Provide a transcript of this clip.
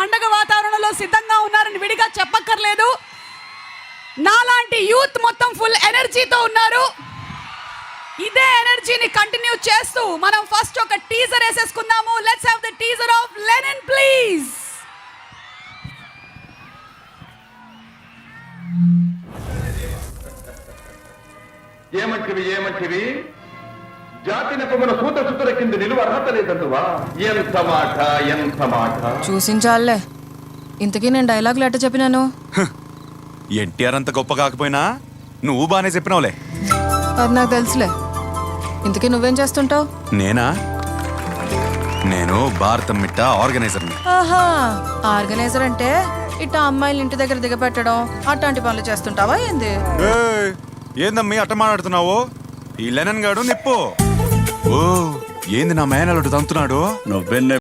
పండగ వాతావరణంలో సిద్ధంగా ఉన్నారని విడిగా చెప్పక్కర్లేదు. నాలాంటి యూత్ మొత్తం ఫుల్ ఎనర్జీతో ఉన్నారు. ఇదే ఎనర్జీని కంటిన్యూ చేస్తూ మనం ఫస్ట్ ఒక టీజర్ వేసేసుకుందాము. Let's have the teaser of Lenin please. ఏమంటివి జాతి నెపమున సూత సుతుల కింద నిలువ అర్హత లేదంటువా? ఎంత మాట చూసించాలే. ఇంతకీ నేను డైలాగులు ఎట్ట చెప్పినాను? ఎన్టీఆర్ అంత గొప్ప కాకపోయినా నువ్వు బానే చెప్పినావులే. అది నాకు తెలుసులే. ఇంతకీ నువ్వేం చేస్తుంటావు? నేను భారతం మిట్ట ఆర్గనైజర్ని. ఆహా, ఆర్గనైజర్ అంటే ఇట్టా అమ్మాయిలు ఇంటి దగ్గర దిగబెట్టడం అట్లాంటి పనులు చేస్తుంటావా ఏంది? ఏందమ్మీ అట్ట మాట్లాడుతున్నావు? ఈ లెనన్ గాడు నిప్పు. ఓ ఏంది నా మేనల్లుడు తంతున్నాడు? నువ్వెన్న